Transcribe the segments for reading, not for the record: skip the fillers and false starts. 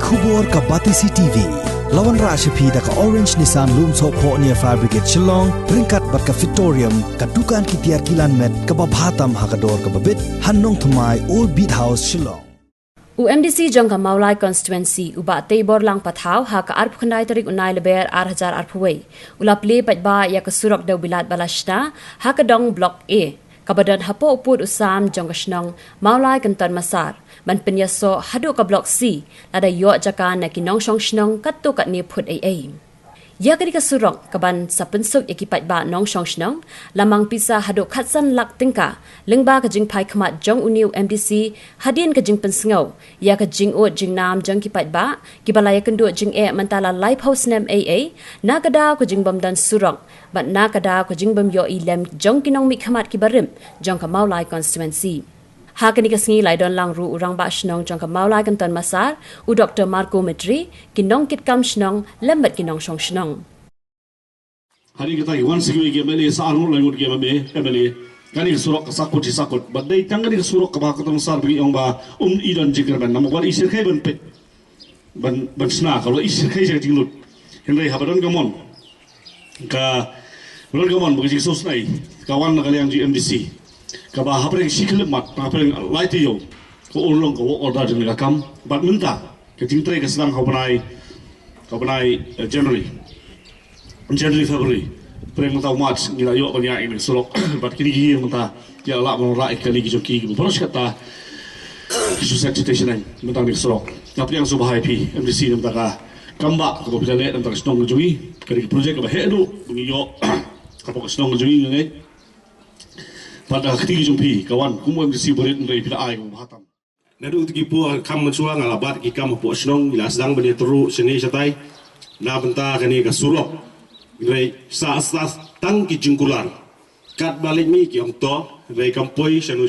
Kubor ka Batisi TV. Lawan Rashapi da ka Orange Nissan Loom So Po near Fire Brigade Shnong, Ringkat bat ka Victorium, ka Dukan ki Tiar Kilan Met, ka Babhatam Hakador ka Babit, Hannong Thumai Old Beat House Shlong. UMDC jangka Mawlai constituency uba tebor lang pathau ha ka arp khandai tarik unai leber 8000 arphuai ula Plie patba ya ka Surok Dewbilat balashna ha ka dong block A kabadan hapo upud usam jangka Shnong Mawlai Kynton Massar ban penyaso hadu ka block C lada yo jaka na kinong Shnong kattu kat ni phut ai ya ka Surok kaban sa pensuk ekipat ba nong Shnong lamang pisa hadu khatsan lak tingka lengba ka jing pai khmat jong uniu MDC hadin ka jing pensngau ya ka jing o jing nam jong kipat ba kibalaya kendu jing mantala live house nam AA na kada ko jing bam dan Surok bat na kada ko jing bam yo ilem jong kinong mi khmat kibarim jong ka Mawlai constituency Hakani kasngi lai don lang ru urang ba Shnong jong ka Mawlai Kynton Massar u Dr. Marco Metri kinong kitkam Shnong lembat kinong Shnong hari kita iwan segi gemeli saarul langut gemame emeli kani Surok sakut badai tangani Surok ka Kynton Massar bagi ong ba idon jikirban namu wal isir kai ban pet ban sna kalau isir kai jadi lut henry habadon gamon ka lon gamon bagi sos nai kawan nakali yang GMDC kaba hapreng sikle mat hapreng light yo ko ulong ko order jeng kam bat minta ke tingtre ke sedang kau benai January February preng mata March ngila yo banyak ini Surok bat kini gi mata ya la mon ra ikali gi joki gi boros kata susah situation nang mata ni Surok tapi yang subah IP MDC mata ka kamba ko bila le mata Shnong jogi kari project ba hedu ngi yo kapok Shnong jogi ngai pada ketiga jumpi kawan kumum MDC berit dari pila ai ko hatam nadu tigi pu kam mencuang alabat ki kam po Shnong ila sedang bani teru seni satai na benta kani ka Surok rei sa asas tang ki jingkular kat balik mi ki ong to rei kampoi shanu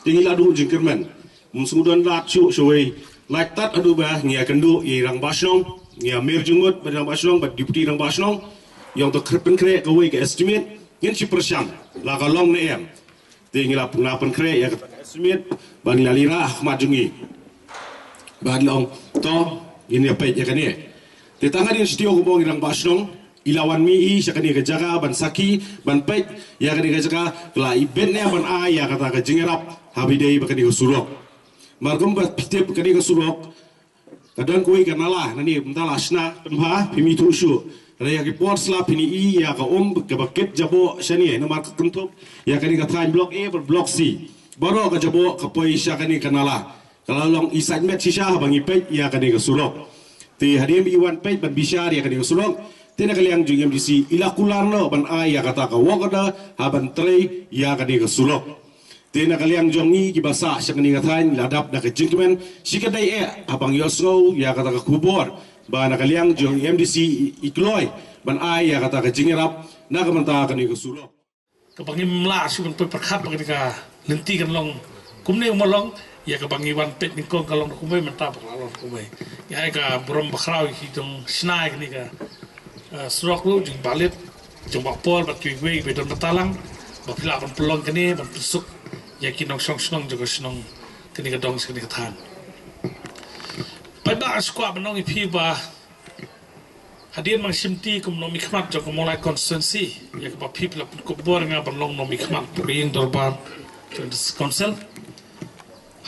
tingila du jingkermen musudon lat chu shoi like tat adu ba ngia kendu i rang ba Shnong ngia mir jungut ba rang ba Shnong ba deputy rang ba Shnong yang to krepen kre ka wei ka estimate ngin si persyam la ka long ne em tinggal pengapan kre ya estimate ban lalira majungi ban long to ini apa ya kan ni tetangga di studio ko bong irang Shnong ilawan mi i sakani ka jaga ban saki ban pet ya kan ka jaga la ibet ne ban a ya kata ka jingerap habidei bakani Surok margum ba pitep kani ka Surok kadang koi kanala nani mentala asna penha pimi tusu raya ki port slap ini i ya ka ke baket jabo shani na mark kentuk ya kani ka time block A ber block C baro ka jabo ka poi sha kani kanala kalau long isad met shisha bangi pet ya kani ka Surok ti hadim iwan pet ban bishar ya kani ka Surok tena kaliang jung MDC ila kularno ban a ya kata ka wakada haban tre ya kani ka Surok tena kaliang jongi ki basa sha kani ka thain ladap da ka jingmen sikadai abang yosgo ya kata ka kubor bana kaliang jong MDC ikloy ban ai ya kata ka jingerap na ka manta ka ni ka Surok ka bangi mla su ban perkhat bagi ka nanti kan long kumne umolong ya ka bangi wan pet ni kong kalong kumai menta pakalong kumai ya ka buram bakrau ki jong snai ni ka Surok lu jong balit jong bakpol bat ki we be don batalang bapila ban pelong kene ban pesuk ya ki nong Shnong jong Shnong kini ka dong kini ka than pada squad menong ipi ba hadian mang simti kum nomi khmat jong Mawlai constituency ya ka people ko bor nga banlong nomi khmat ring dorbar to the council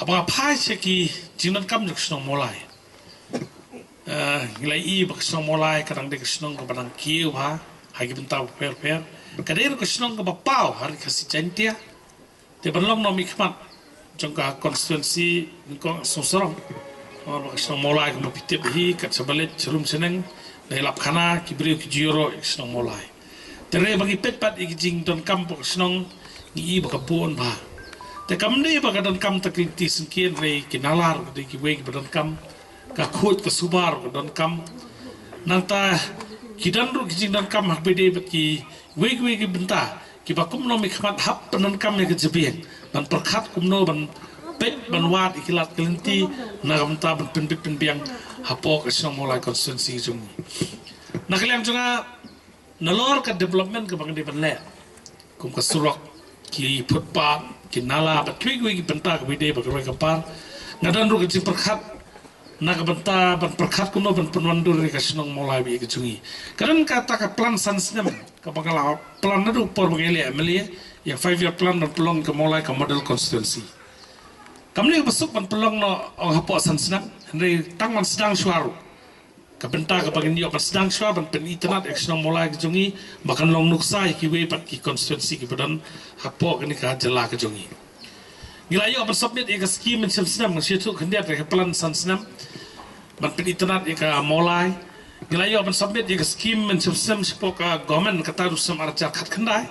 apa phai che ki jinan kam jong Shnong Mawlai ngilai i ba Shnong Mawlai kadang de Shnong ko badang kiu ha hagi benta per kader ko Shnong ko bapau har kasi jantia te banlong nomi khmat jong ka constituency ko Surok orang Shnong Mawlai ko mapitip hi kat sabalit serum seneng lap khana kibrio ki jiro Shnong Mawlai tere bagi petpat ikijing don kampo Shnong ni baka pon ba te kamne baka don kam takriti sengkien rei kinalar de ki we don kam ka khut ka subar don kam nanta kidan ru kijing don kam hakbede baki we ki benta ki bakum no mi khmat hap don kam ne ke jebien ban perkhat kumno ban pet banwat ikilat kelinti na kamta penbiang hapo ka Shnong Mawlai constituency jung na kaliang junga nalor ka development ka bang develop kum ka Surok ki footpath ki nala ba twig wi ki benta ka bide ba ka par ngadan ru ki perkhat nak benta ban perkat kuno ban penwandur ke Shnong Mawlai bi ke jungi karan kata ka plan sansnem ka bangala plan nadu por bangele emeli yang 5-year plan ban pelong ke Mawlai ka model constituency kamni besuk ban pelong no hapo sansnem henry tangman sedang suaru ka benta ka bangin yo sedang suar ban pen internet ke Shnong Mawlai ke jungi makan long nuksai ki we pat ki constituency ki badan hapo kini ka jela ke jungi Gilayo bersubmit ika skim macam senam situ kendiat ika plan san senam banpin internet ika Mawlai gilayo bersubmit ika skim macam senam sepoka government kata rusam arca kat kendai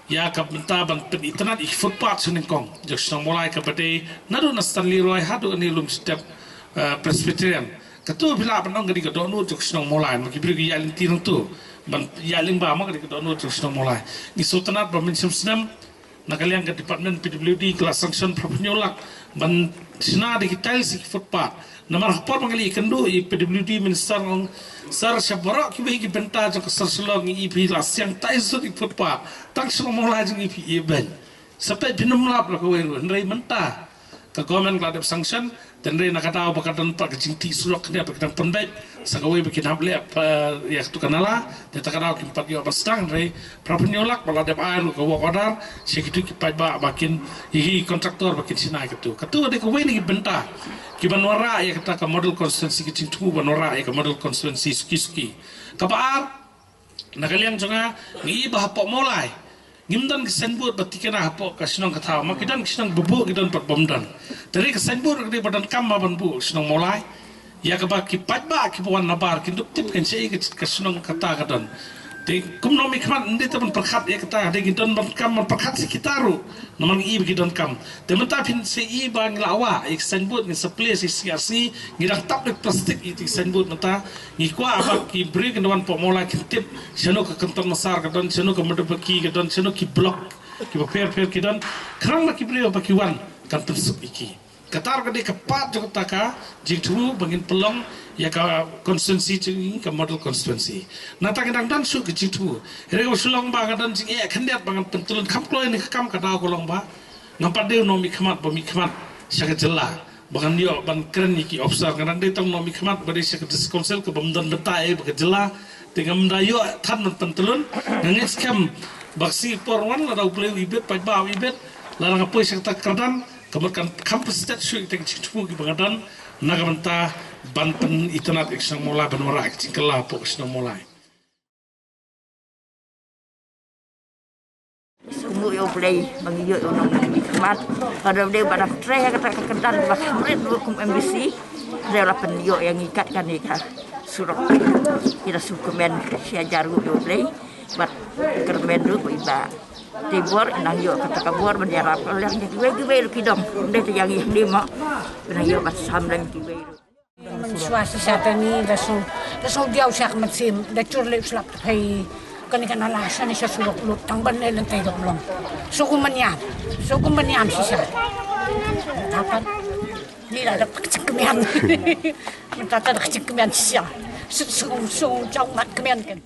ya ka benta banpin internet ika footpath suningkong jok Shnong Mawlai ka bade nadu nastan liroy hadu ni lum step Presbyterian katu bila penong gadi ka donu jok Shnong Mawlai maki beri yalin tirang tu ban yaling ba mak gadi ka donu jok Shnong Mawlai ni sultanat macam senam nakaliang ke department PWD kelas sanction propenyolak ban sina di kita si footpath namar hapor mangali kendu i PWD minister ng sar syabarak ki ki benta jok sar Shnong i pi la siang tai su di footpath tang Shnong Mawlai jeng i pi ben sampai pinum lap la ko ndai menta ka government kladep sanction dan re nakata bakatan pak jinti Surok ni apa kita penbaik sagawe bikin hable ya tu kanala dia takana ki pat yo bastang re propenyolak baladep air ko order sekitu ki ba bakin hi kontraktor bakin sinai ketu de ko ni benta ki banwara ya kata ka model constituency ki cintu banwara ya ka model constituency suki kabar nakaliang jonga ngi ba pok Mawlai ngimdan kesenbut batikena hapo ka Shnong kata makidan Shnong bebu kidan pat bomdan dari kesenbut di badan kam ban bu Shnong Mawlai ya ka ba ki patba ki buan nabar kindu tip kan sei ke Shnong kata kadan de kumno mi khat ndi taban perkhat ya kata de kidan ban kam perkhat si kitaru namang i kidan kam de menta pin sei bang lawa ik senbut ni supply si CRC ngidang tap de plastik itu senbut menta ni kwa apa ki break ndawan po Mawlai tip Shnong ke Kynton Massar kadan Shnong ke Medebaki kadan Shnong ki block ki per kidan krang ki break apa ki wan kan pensuk iki katar kade kepat jok taka jingtu bangin pelong ya ka constituency jing ka model constituency nata kadang dan su ke jingtu rego sulong ba kadan jing e khandiat bangan pentulun kam kloy ni kam kada kolong ba ngampat de no mi khamat ba mi khamat syaga jela bangan yo ban keren ki officer kadang de tong no mi khamat ba de syaga konsel ke bamdan betai ba jela tingam dayo than pentulun ngis kam baksi porwan la dau play ibet pa ba ibet la ngapoy syaga kadan kemudian kampus statue itu cipu ki bangadan nagamenta banten internet Shnong Mawlai banwara cikela pok Shnong Mawlai sungguh yo play bagi yo ono nikmat pada dia pada tre kata kendan bak murid hukum MBC dia la pen yo yang ikatkan ni ka Surok kita sukumen siajar yo play bat kermen dulu iba tibur nang yo kata kabur menjarap yang giwe lu kidom de yang lima nang yo pas samlang giwe mensuasi satani da so dia usak matsim da curle slap pai kan kan alasan ni Surok lu tang ban le lantai dom long suku menyam sisa apa ni ada kecekmian minta ada kecekmian sisa su jauh mat kemian kan